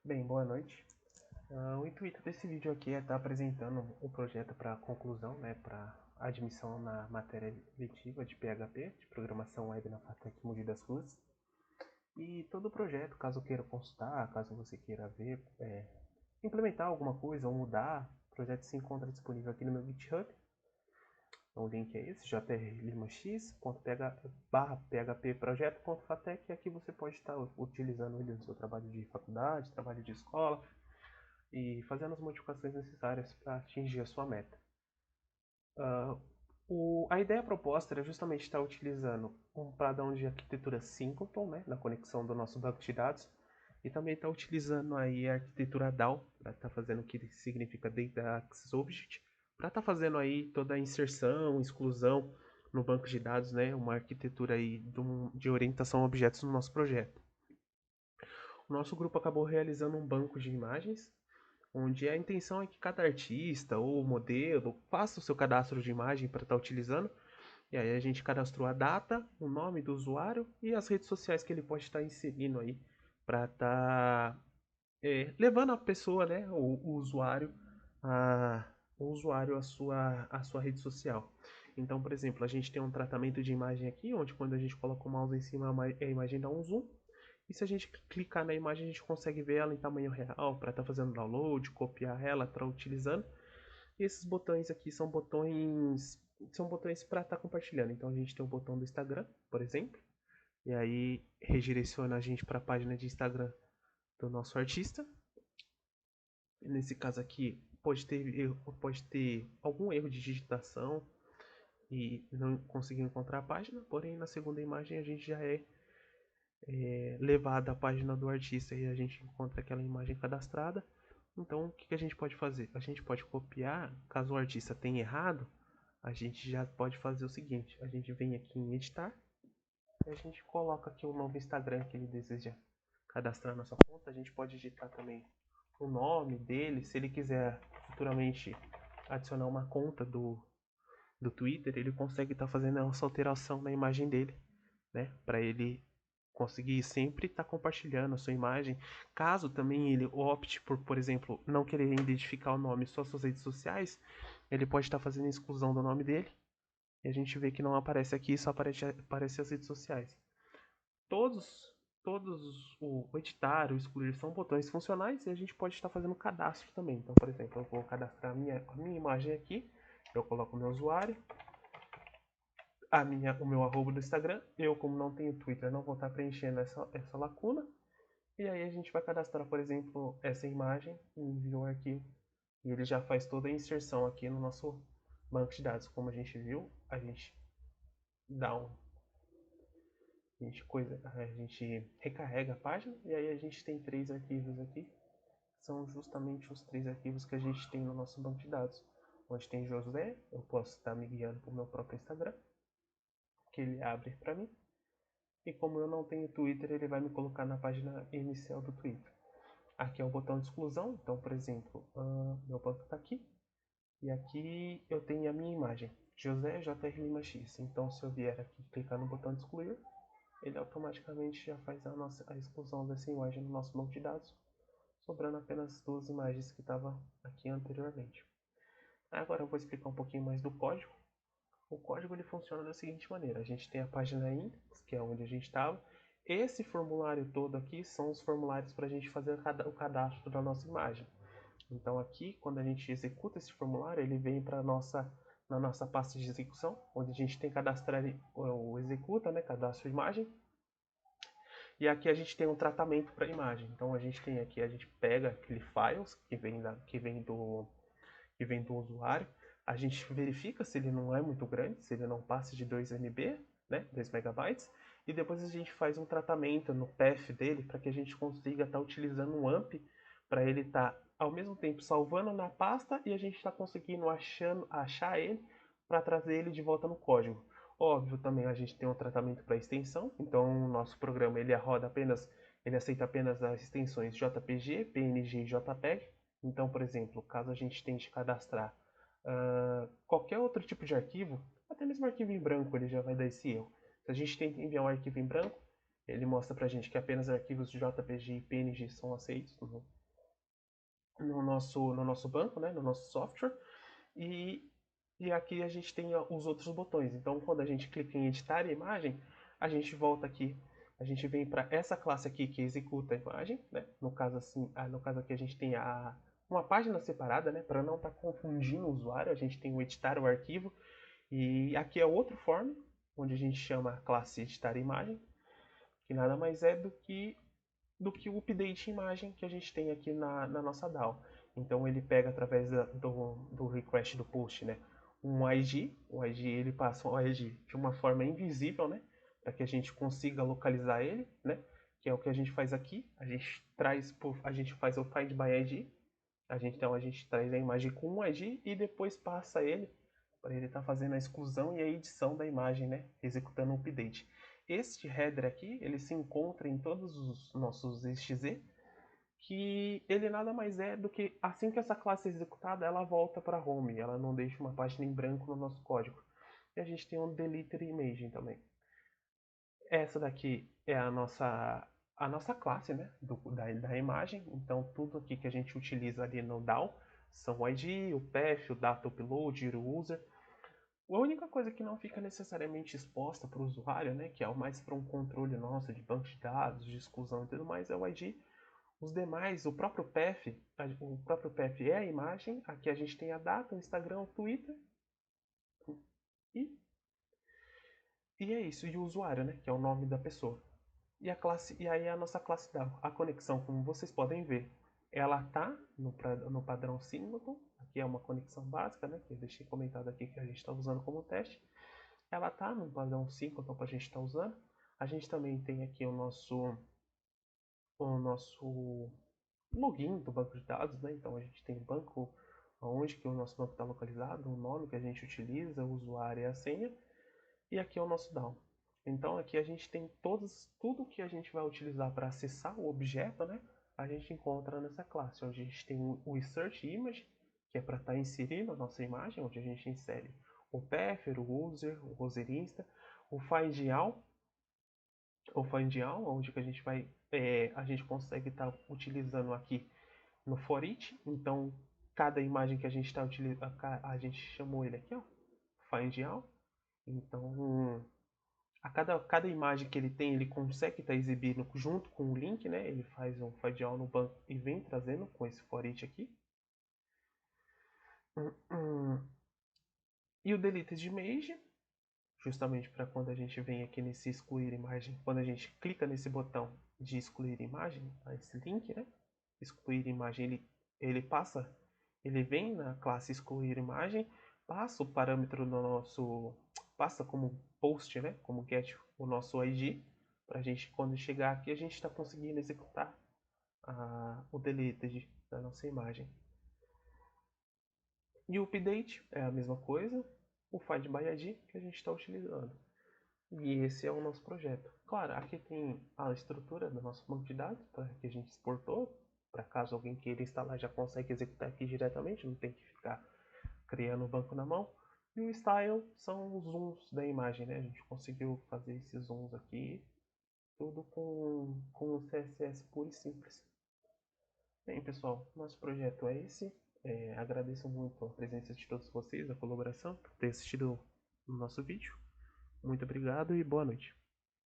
Bem, boa noite. O intuito desse vídeo aqui é estar apresentando o projeto para conclusão, né, para admissão na matéria letiva de PHP, de Programação Web na FATEC Mogi das Cruzes. E todo o projeto, caso queira consultar, caso você queira ver, implementar alguma coisa ou mudar, o projeto se encontra disponível aqui no meu GitHub. O link é esse, jrlimax.php-projeto.fatec, e aqui você pode estar utilizando ele no seu trabalho de faculdade, trabalho de escola, e fazendo as modificações necessárias para atingir a sua meta. A ideia proposta era justamente estar utilizando um padrão de arquitetura Singleton, né, na conexão do nosso banco de dados, e também estar utilizando aí a arquitetura DAO, para estar fazendo o que significa Data Access Object, para estar fazendo aí toda a inserção, exclusão no banco de dados, né, uma arquitetura aí de orientação a objetos no nosso projeto. O nosso grupo acabou realizando um banco de imagens, onde a intenção é que cada artista ou modelo faça o seu cadastro de imagem para estar utilizando. E aí a gente cadastrou a data, o nome do usuário e as redes sociais que ele pode estar inserindo aí para estar levando a pessoa, né, o usuário, a, a sua rede social. Então, por exemplo, a gente tem um tratamento de imagem aqui, onde quando a gente coloca o mouse em cima, a imagem dá um zoom. E se a gente clicar na imagem, a gente consegue ver ela em tamanho real para estar fazendo download, copiar ela, estar utilizando. E esses botões aqui são botões para estar compartilhando. Então a gente tem o botão do Instagram, por exemplo, e aí redireciona a gente para a página de Instagram do nosso artista. Nesse caso aqui pode ter algum erro de digitação e não conseguir encontrar a página, porém na segunda imagem a gente já é levado à página do artista e a gente encontra aquela imagem cadastrada. Então o que a gente pode fazer? A gente pode copiar, caso o artista tenha errado, a gente já pode fazer o seguinte: a gente vem aqui em editar e a gente coloca aqui o novo Instagram que ele deseja cadastrar na sua conta. A gente pode digitar também o nome dele. Se ele quiser futuramente adicionar uma conta do Twitter, ele consegue estar fazendo essa alteração na imagem dele, né? Para ele conseguir sempre estar compartilhando a sua imagem. Caso também ele opte por exemplo, não querer identificar o nome só suas redes sociais, ele pode estar fazendo a exclusão do nome dele. E a gente vê que não aparece aqui, só aparece as redes sociais. Todos, todos o editar, o excluir são botões funcionais e a gente pode estar fazendo cadastro também. Então, por exemplo, eu vou cadastrar a minha imagem aqui, eu coloco o meu usuário, o meu arroba do Instagram. Eu, como não tenho Twitter, não vou estar preenchendo essa lacuna. E aí a gente vai cadastrar, por exemplo, essa imagem e envia um arquivo. E ele já faz toda a inserção aqui no nosso banco de dados. Como a gente viu, a gente dá um a gente recarrega a página e aí a gente tem 3 arquivos aqui. São justamente os 3 arquivos que a gente tem no nosso banco de dados. Onde tem José, eu posso estar me guiando para o meu próprio Instagram, que ele abre para mim. E como eu não tenho Twitter, ele vai me colocar na página inicial do Twitter. Aqui é o botão de exclusão. Então, por exemplo, meu banco está aqui. E aqui eu tenho a minha imagem, José JR Lima X. Então, se eu vier aqui clicar no botão de excluir, ele automaticamente já faz a exclusão dessa imagem no nosso banco de dados, sobrando apenas 2 imagens que estavam aqui anteriormente. Agora eu vou explicar um pouquinho mais do código. O código ele funciona da seguinte maneira: a gente tem a página index, que é onde a gente estava. Esse formulário todo aqui são os formulários para a gente fazer o cadastro da nossa imagem. Então aqui, quando a gente executa esse formulário, ele vem para na nossa pasta de execução, onde a gente tem que cadastrar o executa, né, cadastro imagem. E aqui a gente tem um tratamento para imagem. Então a gente tem aqui, a gente pega aquele files que vem do usuário, a gente verifica se ele não é muito grande, se ele não passa de 2 MB, né, 2 megabytes, e depois a gente faz um tratamento no path dele para que a gente consiga estar utilizando um AMP para ele estar ao mesmo tempo salvando na pasta e a gente está conseguindo achar ele para trazer ele de volta no código. Óbvio, também a gente tem um tratamento para extensão, então o nosso programa ele aceita apenas as extensões JPG, PNG e JPEG. Então, por exemplo, caso a gente tente cadastrar qualquer outro tipo de arquivo, até mesmo arquivo em branco ele já vai dar esse erro. Se a gente tenta enviar um arquivo em branco, Ele mostra pra gente que apenas arquivos JPG e PNG são aceitos no nosso banco, né, no nosso software. E, e aqui a gente tem os outros botões. Então, quando a gente clica em editar a imagem, a gente volta aqui, a gente vem para essa classe aqui que executa a imagem, né? No caso assim, no caso aqui a gente tem uma página separada, né? Para não estar confundindo o usuário, a gente tem o editar o arquivo. E aqui é outro form, onde a gente chama a classe editar imagem, que nada mais é do que o update imagem que a gente tem aqui na nossa DAO. Então ele pega através do request do post, né, um ID, o ID ele passa um ID de uma forma invisível, né, para que a gente consiga localizar ele, né, que é o que a gente faz aqui. A gente faz o find by ID. Então a gente traz a imagem com um ID e depois passa ele para ele estar fazendo a exclusão e a edição da imagem, né, executando o update. Este header aqui, ele se encontra em todos os nossos XZ, que ele nada mais é do que, assim que essa classe é executada, ela volta para home, ela não deixa uma página em branco no nosso código. E a gente tem um deleter imaging também. Essa daqui é a nossa classe, né, da imagem. Então tudo aqui que a gente utiliza ali no DAO são o ID, o path, o data upload, o user. A única coisa que não fica necessariamente exposta para o usuário, né, que é o mais para um controle nosso de banco de dados, de exclusão e tudo mais, é o ID. Os demais, o próprio path é a imagem. Aqui a gente tem a data, o Instagram, o Twitter e, e é isso. E o usuário, né, que é o nome da pessoa. E aí a nossa classe DAO. A conexão, como vocês podem ver, ela tá no padrão singleton. Aqui é uma conexão básica, né, que eu deixei comentado aqui que a gente está usando como teste. Ela tá no padrão singleton para a gente estar usando. A gente também tem aqui o nosso login do banco de dados, né? Então a gente tem o banco, onde que o nosso banco está localizado, o nome que a gente utiliza, o usuário e a senha, e aqui é o nosso DAO. Então aqui a gente tem tudo que a gente vai utilizar para acessar o objeto, né? A gente encontra nessa classe, onde a gente tem o insert image, que é para estar inserindo a nossa imagem, onde a gente insere o path, o user, o roserista, o find all, onde que a gente consegue estar utilizando aqui no for each. Então cada imagem que a gente está utilizando, a gente chamou ele aqui, ó, find all. Então cada imagem que ele tem, ele consegue estar exibindo junto com o link, né? Ele faz um find all no banco e vem trazendo com esse for each aqui. E o deleted image, justamente para quando a gente vem aqui nesse excluir imagem, quando a gente clica nesse botão de excluir imagem, esse link, né? Excluir imagem, ele vem na classe excluir imagem, passa o parâmetro no nosso, passa como post, né? Como get o nosso ID, para a gente, quando chegar aqui, a gente está conseguindo executar o deleted da nossa imagem. E o update é a mesma coisa, o find by ID que a gente está utilizando. E esse é o nosso projeto. Claro, aqui tem a estrutura do nosso banco de dados para que a gente exportou. Para caso alguém queira instalar, já consegue executar aqui diretamente, não tem que ficar criando o banco na mão. E o style são os zooms da imagem, né? A gente conseguiu fazer esses zooms aqui, tudo com CSS puro e simples. Bem, pessoal, nosso projeto é esse. Agradeço muito a presença de todos vocês, a colaboração, por ter assistido o nosso vídeo. Muito obrigado e boa noite.